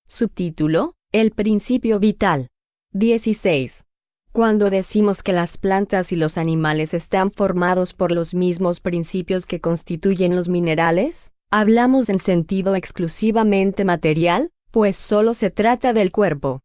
Subtítulo: El principio vital. 16. Cuando decimos que las plantas y los animales están formados por los mismos principios que constituyen los minerales, hablamos en sentido exclusivamente material, pues solo se trata del cuerpo.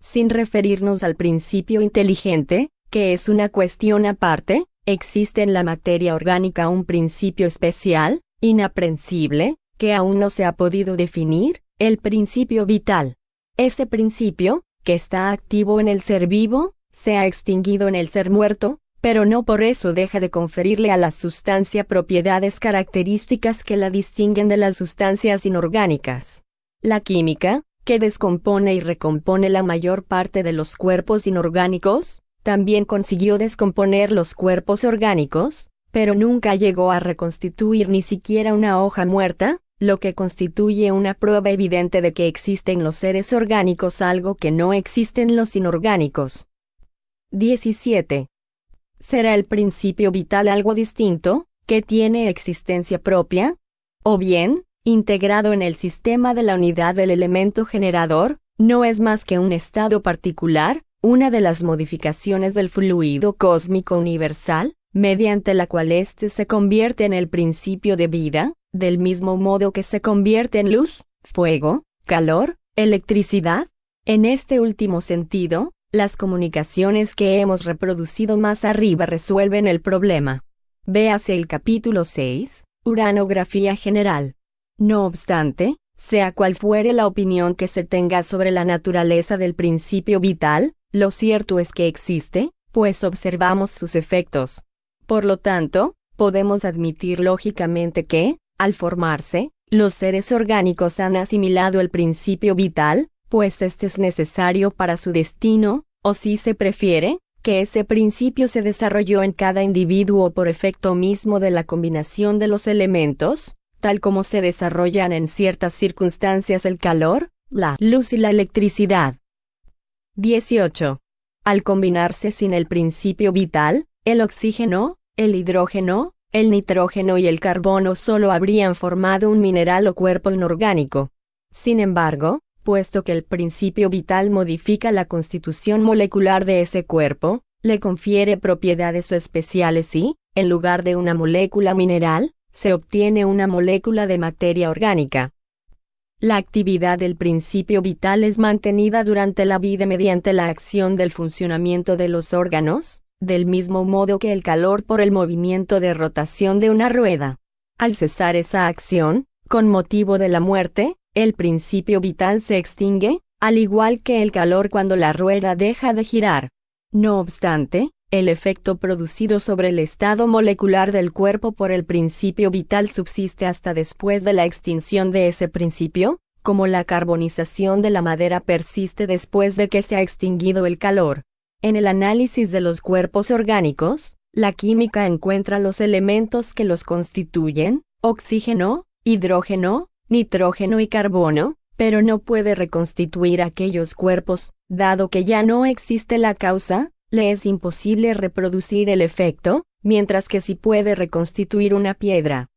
Sin referirnos al principio inteligente, que es una cuestión aparte, existe en la materia orgánica un principio especial, inaprehensible, que aún no se ha podido definir, el principio vital. Ese principio, que está activo en el ser vivo, se ha extinguido en el ser muerto, pero no por eso deja de conferirle a la sustancia propiedades características que la distinguen de las sustancias inorgánicas. La química, que descompone y recompone la mayor parte de los cuerpos inorgánicos, también consiguió descomponer los cuerpos orgánicos, pero nunca llegó a reconstituir ni siquiera una hoja muerta, lo que constituye una prueba evidente de que existe en los seres orgánicos algo que no existe en los inorgánicos. 17. ¿Será el principio vital algo distinto, que tiene existencia propia? O bien, integrado en el sistema de la unidad del elemento generador, no es más que un estado particular, una de las modificaciones del fluido cósmico universal, mediante la cual éste se convierte en el principio de vida, del mismo modo que se convierte en luz, fuego, calor, electricidad. En este último sentido, las comunicaciones que hemos reproducido más arriba resuelven el problema. Véase el capítulo 6, Uranografía general. No obstante, sea cual fuere la opinión que se tenga sobre la naturaleza del principio vital, lo cierto es que existe, pues observamos sus efectos. Por lo tanto, podemos admitir lógicamente que, al formarse, los seres orgánicos han asimilado el principio vital, pues este es necesario para su destino, o si se prefiere, que ese principio se desarrolló en cada individuo por efecto mismo de la combinación de los elementos, tal como se desarrollan en ciertas circunstancias el calor, la luz y la electricidad. 18. Al combinarse sin el principio vital, el oxígeno, el hidrógeno, el nitrógeno y el carbono solo habrían formado un mineral o cuerpo inorgánico. Sin embargo, puesto que el principio vital modifica la constitución molecular de ese cuerpo, le confiere propiedades especiales y, en lugar de una molécula mineral, se obtiene una molécula de materia orgánica. La actividad del principio vital es mantenida durante la vida mediante la acción del funcionamiento de los órganos, del mismo modo que el calor por el movimiento de rotación de una rueda. Al cesar esa acción, con motivo de la muerte, el principio vital se extingue, al igual que el calor cuando la rueda deja de girar. No obstante, el efecto producido sobre el estado molecular del cuerpo por el principio vital subsiste hasta después de la extinción de ese principio, como la carbonización de la madera persiste después de que se ha extinguido el calor. En el análisis de los cuerpos orgánicos, la química encuentra los elementos que los constituyen, oxígeno, hidrógeno, nitrógeno y carbono, pero no puede reconstituir aquellos cuerpos, dado que ya no existe la causa, le es imposible reproducir el efecto, mientras que sí puede reconstituir una piedra.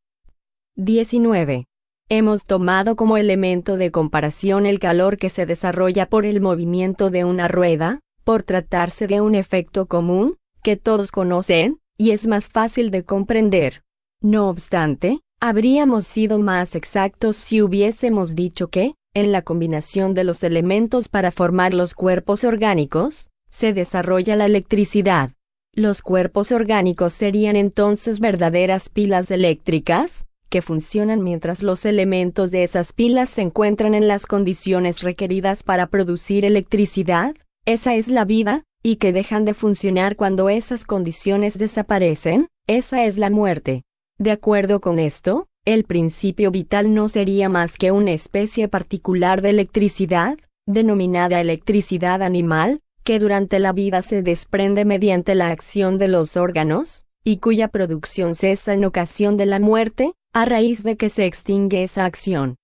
19. Hemos tomado como elemento de comparación el calor que se desarrolla por el movimiento de una rueda, por tratarse de un efecto común, que todos conocen, y es más fácil de comprender. No obstante, habríamos sido más exactos si hubiésemos dicho que, en la combinación de los elementos para formar los cuerpos orgánicos, se desarrolla la electricidad. Los cuerpos orgánicos serían entonces verdaderas pilas eléctricas, que funcionan mientras los elementos de esas pilas se encuentran en las condiciones requeridas para producir electricidad. Esa es la vida, y que dejan de funcionar cuando esas condiciones desaparecen, esa es la muerte. De acuerdo con esto, el principio vital no sería más que una especie particular de electricidad, denominada electricidad animal, que durante la vida se desprende mediante la acción de los órganos, y cuya producción cesa en ocasión de la muerte, a raíz de que se extingue esa acción.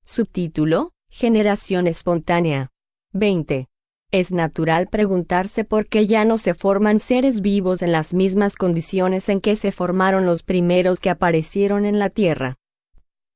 Subtítulo: Generación espontánea. 20. Es natural preguntarse por qué ya no se forman seres vivos en las mismas condiciones en que se formaron los primeros que aparecieron en la Tierra.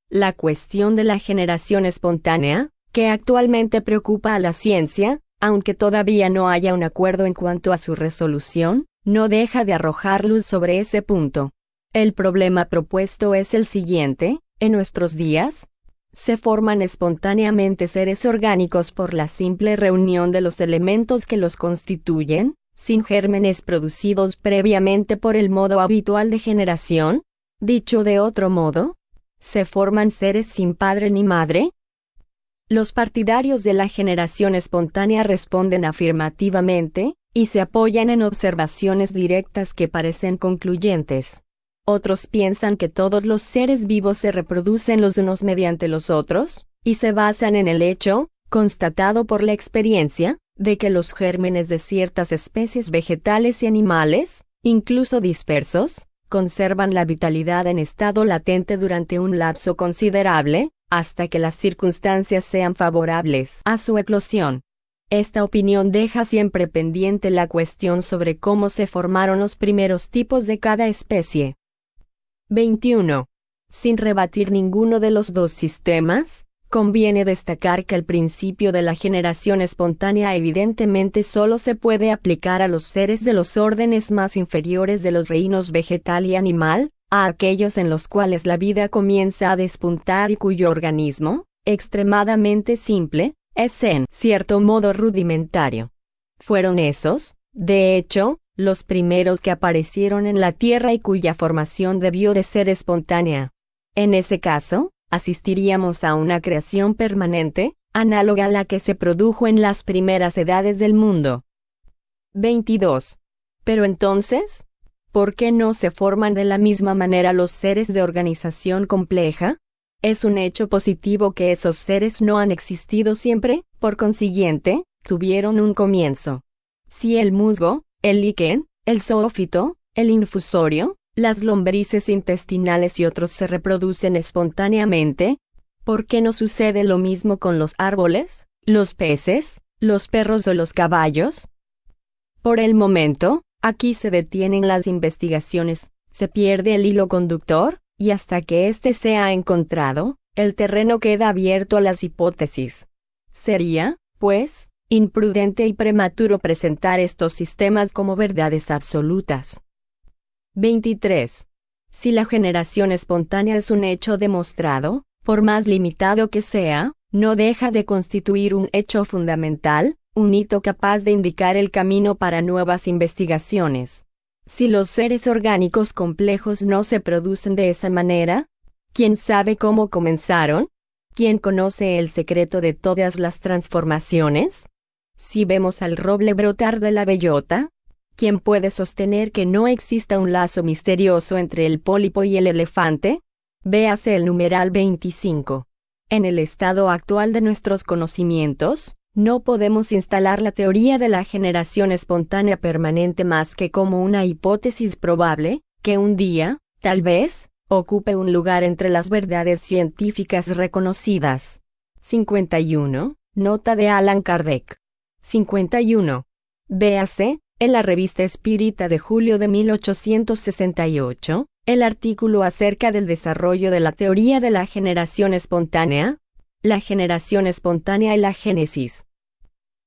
La cuestión de la generación espontánea, que actualmente preocupa a la ciencia, aunque todavía no haya un acuerdo en cuanto a su resolución, no deja de arrojar luz sobre ese punto. El problema propuesto es el siguiente: en nuestros días, se forman espontáneamente seres orgánicos por la simple reunión de los elementos que los constituyen, sin gérmenes producidos previamente por el modo habitual de generación. Dicho de otro modo, ¿se forman seres sin padre ni madre? Los partidarios de la generación espontánea responden afirmativamente, y se apoyan en observaciones directas que parecen concluyentes. Otros piensan que todos los seres vivos se reproducen los unos mediante los otros, y se basan en el hecho, constatado por la experiencia, de que los gérmenes de ciertas especies vegetales y animales, incluso dispersos, conservan la vitalidad en estado latente durante un lapso considerable, hasta que las circunstancias sean favorables a su eclosión. Esta opinión deja siempre pendiente la cuestión sobre cómo se formaron los primeros tipos de cada especie. 21. Sin rebatir ninguno de los dos sistemas, conviene destacar que el principio de la generación espontánea evidentemente solo se puede aplicar a los seres de los órdenes más inferiores de los reinos vegetal y animal, a aquellos en los cuales la vida comienza a despuntar y cuyo organismo, extremadamente simple, es en cierto modo rudimentario. Fueron esos, de hecho, los primeros que aparecieron en la Tierra y cuya formación debió de ser espontánea. En ese caso, asistiríamos a una creación permanente, análoga a la que se produjo en las primeras edades del mundo. 22. Pero entonces, ¿por qué no se forman de la misma manera los seres de organización compleja? Es un hecho positivo que esos seres no han existido siempre, por consiguiente, tuvieron un comienzo. Si el musgo, el líquen, el zoófito, el infusorio, las lombrices intestinales y otros se reproducen espontáneamente, ¿por qué no sucede lo mismo con los árboles, los peces, los perros o los caballos? Por el momento, aquí se detienen las investigaciones, se pierde el hilo conductor, y hasta que éste sea encontrado, el terreno queda abierto a las hipótesis. Sería, pues, imprudente y prematuro presentar estos sistemas como verdades absolutas. 23. Si la generación espontánea es un hecho demostrado, por más limitado que sea, no deja de constituir un hecho fundamental, un hito capaz de indicar el camino para nuevas investigaciones. Si los seres orgánicos complejos no se producen de esa manera, ¿quién sabe cómo comenzaron? ¿Quién conoce el secreto de todas las transformaciones? Si vemos al roble brotar de la bellota, ¿quién puede sostener que no exista un lazo misterioso entre el pólipo y el elefante? Véase el numeral 25. En el estado actual de nuestros conocimientos, no podemos instalar la teoría de la generación espontánea permanente más que como una hipótesis probable, que un día, tal vez, ocupe un lugar entre las verdades científicas reconocidas. 51. Nota de Allan Kardec. 51. Véase, en la Revista Espírita de julio de 1868, el artículo acerca del desarrollo de la teoría de la generación espontánea, la generación espontánea y la génesis.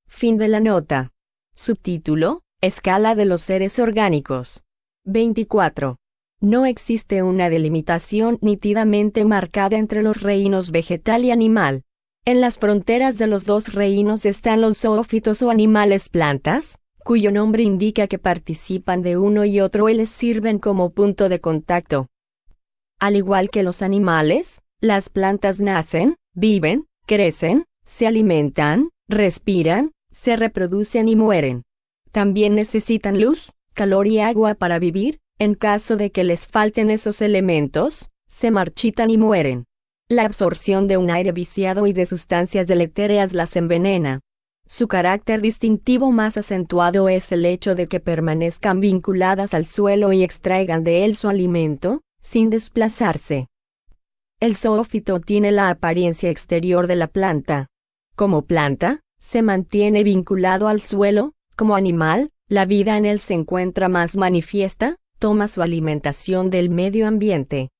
Fin de la nota. Subtítulo: Escala de los seres orgánicos. 24. No existe una delimitación nítidamente marcada entre los reinos vegetal y animal. En las fronteras de los dos reinos están los zoófitos o animales plantas, cuyo nombre indica que participan de uno y otro y les sirven como punto de contacto. Al igual que los animales, las plantas nacen, viven, crecen, se alimentan, respiran, se reproducen y mueren. También necesitan luz, calor y agua para vivir. En caso de que les falten esos elementos, se marchitan y mueren. La absorción de un aire viciado y de sustancias deletéreas las envenena. Su carácter distintivo más acentuado es el hecho de que permanezcan vinculadas al suelo y extraigan de él su alimento, sin desplazarse. El zoófito tiene la apariencia exterior de la planta. Como planta, se mantiene vinculado al suelo; como animal, la vida en él se encuentra más manifiesta, toma su alimentación del medio ambiente.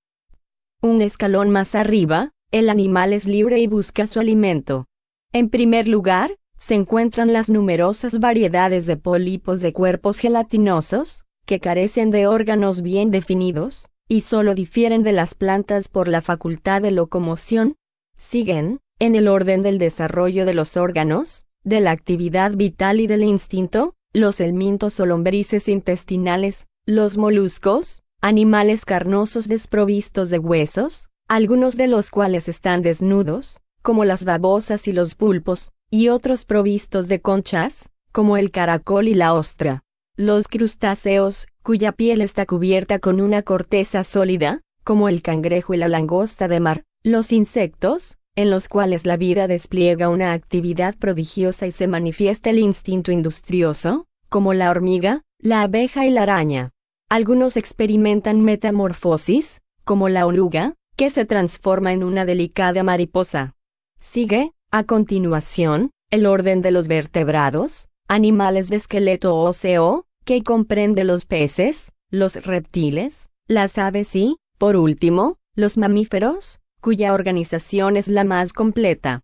Un escalón más arriba, el animal es libre y busca su alimento. En primer lugar, se encuentran las numerosas variedades de pólipos de cuerpos gelatinosos, que carecen de órganos bien definidos, y solo difieren de las plantas por la facultad de locomoción. Siguen, en el orden del desarrollo de los órganos, de la actividad vital y del instinto, los helmintos o lombrices intestinales, los moluscos, animales carnosos desprovistos de huesos, algunos de los cuales están desnudos, como las babosas y los pulpos, y otros provistos de conchas, como el caracol y la ostra. Los crustáceos, cuya piel está cubierta con una corteza sólida, como el cangrejo y la langosta de mar. Los insectos, en los cuales la vida despliega una actividad prodigiosa y se manifiesta el instinto industrioso, como la hormiga, la abeja y la araña. Algunos experimentan metamorfosis, como la oruga, que se transforma en una delicada mariposa. Sigue, a continuación, el orden de los vertebrados, animales de esqueleto óseo, que comprende los peces, los reptiles, las aves y, por último, los mamíferos, cuya organización es la más completa.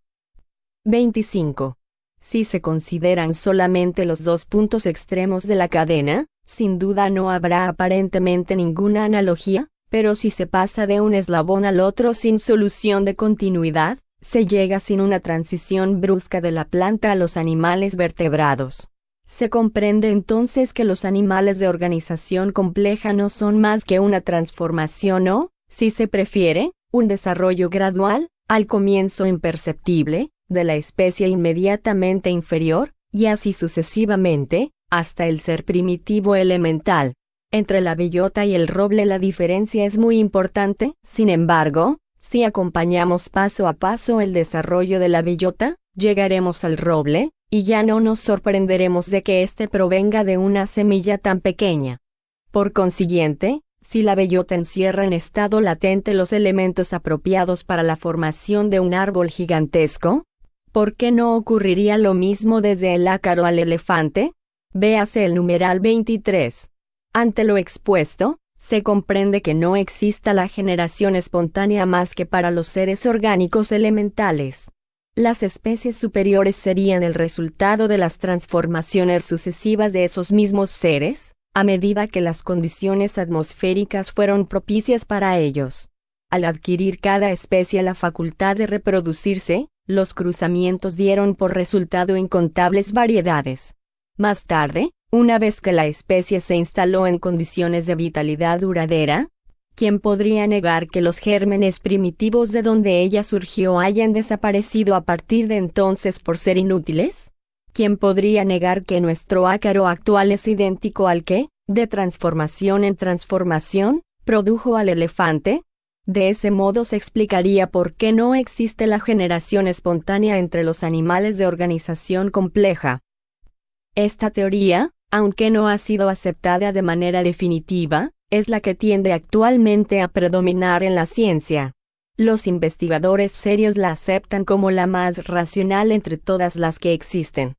25. Si se consideran solamente los dos puntos extremos de la cadena, sin duda no habrá aparentemente ninguna analogía, pero si se pasa de un eslabón al otro sin solución de continuidad, se llega sin una transición brusca de la planta a los animales vertebrados. Se comprende entonces que los animales de organización compleja no son más que una transformación o, si se prefiere, un desarrollo gradual, al comienzo imperceptible, de la especie inmediatamente inferior, y así sucesivamente, hasta el ser primitivo elemental. Entre la bellota y el roble la diferencia es muy importante, sin embargo, si acompañamos paso a paso el desarrollo de la bellota, llegaremos al roble, y ya no nos sorprenderemos de que éste provenga de una semilla tan pequeña. Por consiguiente, si la bellota encierra en estado latente los elementos apropiados para la formación de un árbol gigantesco, ¿por qué no ocurriría lo mismo desde el ácaro al elefante? Véase el numeral 23. Ante lo expuesto, se comprende que no exista la generación espontánea más que para los seres orgánicos elementales. Las especies superiores serían el resultado de las transformaciones sucesivas de esos mismos seres, a medida que las condiciones atmosféricas fueron propicias para ellos. Al adquirir cada especie la facultad de reproducirse, los cruzamientos dieron por resultado incontables variedades. Más tarde, una vez que la especie se instaló en condiciones de vitalidad duradera, ¿quién podría negar que los gérmenes primitivos de donde ella surgió hayan desaparecido a partir de entonces por ser inútiles? ¿Quién podría negar que nuestro ácaro actual es idéntico al que, de transformación en transformación, produjo al elefante? De ese modo se explicaría por qué no existe la generación espontánea entre los animales de organización compleja. Esta teoría, aunque no ha sido aceptada de manera definitiva, es la que tiende actualmente a predominar en la ciencia. Los investigadores serios la aceptan como la más racional entre todas las que existen.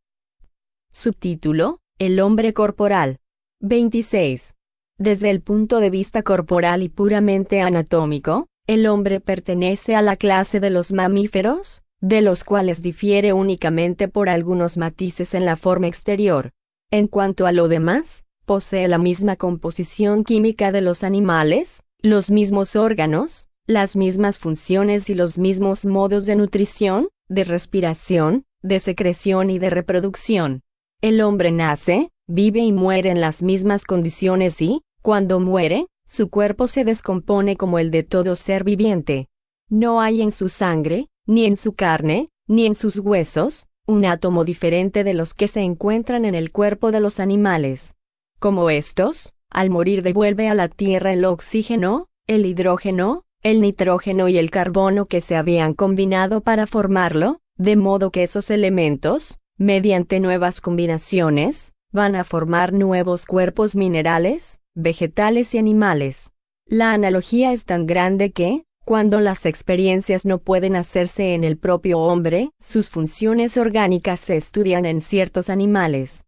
Subtítulo: El hombre corporal. 26. Desde el punto de vista corporal y puramente anatómico, el hombre pertenece a la clase de los mamíferos, de los cuales difiere únicamente por algunos matices en la forma exterior. En cuanto a lo demás, posee la misma composición química de los animales, los mismos órganos, las mismas funciones y los mismos modos de nutrición, de respiración, de secreción y de reproducción. El hombre nace, vive y muere en las mismas condiciones y, cuando muere, su cuerpo se descompone como el de todo ser viviente. No hay en su sangre, ni en su carne, ni en sus huesos, un átomo diferente de los que se encuentran en el cuerpo de los animales. Como estos, al morir devuelve a la tierra el oxígeno, el hidrógeno, el nitrógeno y el carbono que se habían combinado para formarlo, de modo que esos elementos, mediante nuevas combinaciones, van a formar nuevos cuerpos minerales, vegetales y animales. La analogía es tan grande que, cuando las experiencias no pueden hacerse en el propio hombre, sus funciones orgánicas se estudian en ciertos animales.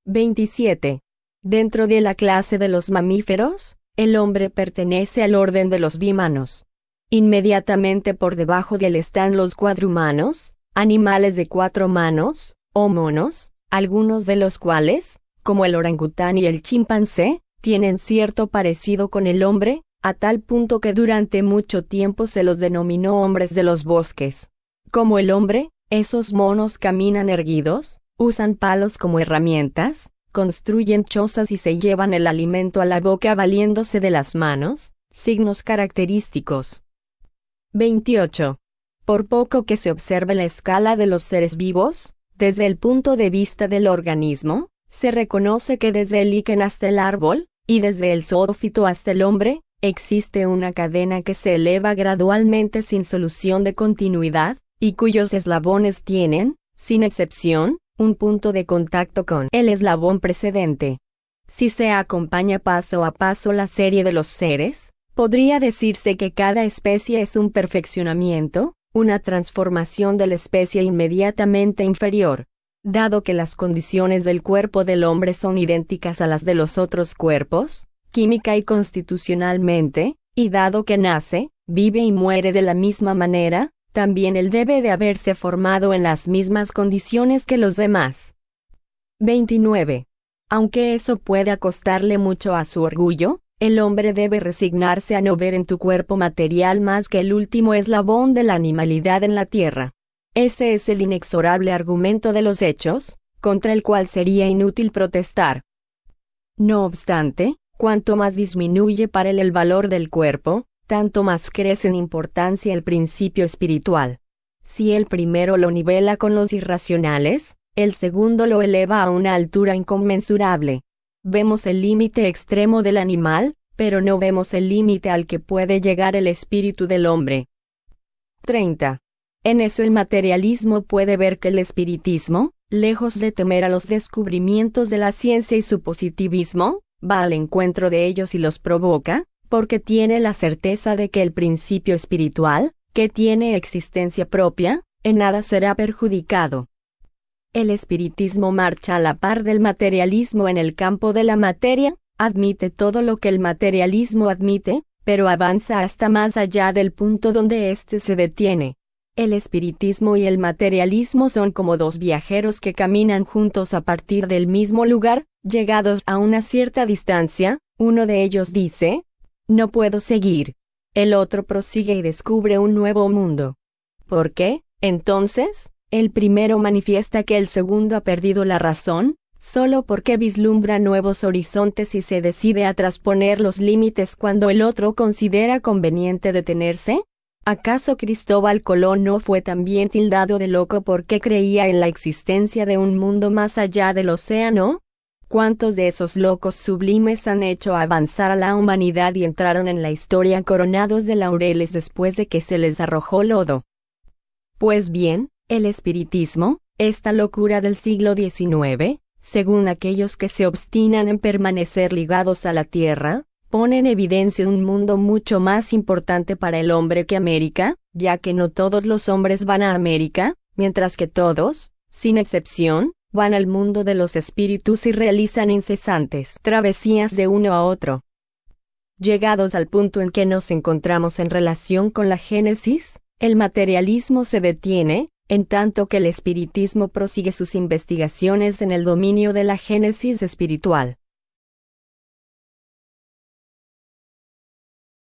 27. Dentro de la clase de los mamíferos, el hombre pertenece al orden de los bimanos. Inmediatamente por debajo de él están los cuadrumanos, animales de 4 manos, o monos, algunos de los cuales, como el orangután y el chimpancé, tienen cierto parecido con el hombre, a tal punto que durante mucho tiempo se los denominó hombres de los bosques. Como el hombre, esos monos caminan erguidos, usan palos como herramientas, construyen chozas y se llevan el alimento a la boca valiéndose de las manos, signos característicos. 28. Por poco que se observe la escala de los seres vivos, desde el punto de vista del organismo, se reconoce que desde el líquen hasta el árbol, y desde el zoófito hasta el hombre, existe una cadena que se eleva gradualmente sin solución de continuidad, y cuyos eslabones tienen, sin excepción, un punto de contacto con el eslabón precedente. Si se acompaña paso a paso la serie de los seres, podría decirse que cada especie es un perfeccionamiento, una transformación de la especie inmediatamente inferior. Dado que las condiciones del cuerpo del hombre son idénticas a las de los otros cuerpos, química y constitucionalmente, y dado que nace, vive y muere de la misma manera, también él debe de haberse formado en las mismas condiciones que los demás. 29. Aunque eso pueda costarle mucho a su orgullo, el hombre debe resignarse a no ver en tu cuerpo material más que el último eslabón de la animalidad en la tierra. Ese es el inexorable argumento de los hechos, contra el cual sería inútil protestar. No obstante, cuanto más disminuye para él el valor del cuerpo, tanto más crece en importancia el principio espiritual. Si el primero lo nivela con los irracionales, el segundo lo eleva a una altura inconmensurable. Vemos el límite extremo del animal, pero no vemos el límite al que puede llegar el espíritu del hombre. 30. En eso el materialismo puede ver que el espiritismo, lejos de temer a los descubrimientos de la ciencia y su positivismo, va al encuentro de ellos y los provoca, porque tiene la certeza de que el principio espiritual, que tiene existencia propia, en nada será perjudicado. El espiritismo marcha a la par del materialismo en el campo de la materia, admite todo lo que el materialismo admite, pero avanza hasta más allá del punto donde éste se detiene. El espiritismo y el materialismo son como dos viajeros que caminan juntos a partir del mismo lugar, llegados a una cierta distancia, uno de ellos dice, no puedo seguir. El otro prosigue y descubre un nuevo mundo. ¿Por qué, entonces, el primero manifiesta que el segundo ha perdido la razón? Solo porque vislumbra nuevos horizontes y se decide a trasponer los límites cuando el otro considera conveniente detenerse. ¿Acaso Cristóbal Colón no fue también tildado de loco porque creía en la existencia de un mundo más allá del océano? ¿Cuántos de esos locos sublimes han hecho avanzar a la humanidad y entraron en la historia coronados de laureles después de que se les arrojó lodo? Pues bien, el espiritismo, esta locura del siglo XIX, según aquellos que se obstinan en permanecer ligados a la tierra, pone en evidencia un mundo mucho más importante para el hombre que América, ya que no todos los hombres van a América, mientras que todos, sin excepción, van al mundo de los espíritus y realizan incesantes travesías de uno a otro. Llegados al punto en que nos encontramos en relación con la Génesis, el materialismo se detiene, en tanto que el espiritismo prosigue sus investigaciones en el dominio de la Génesis espiritual.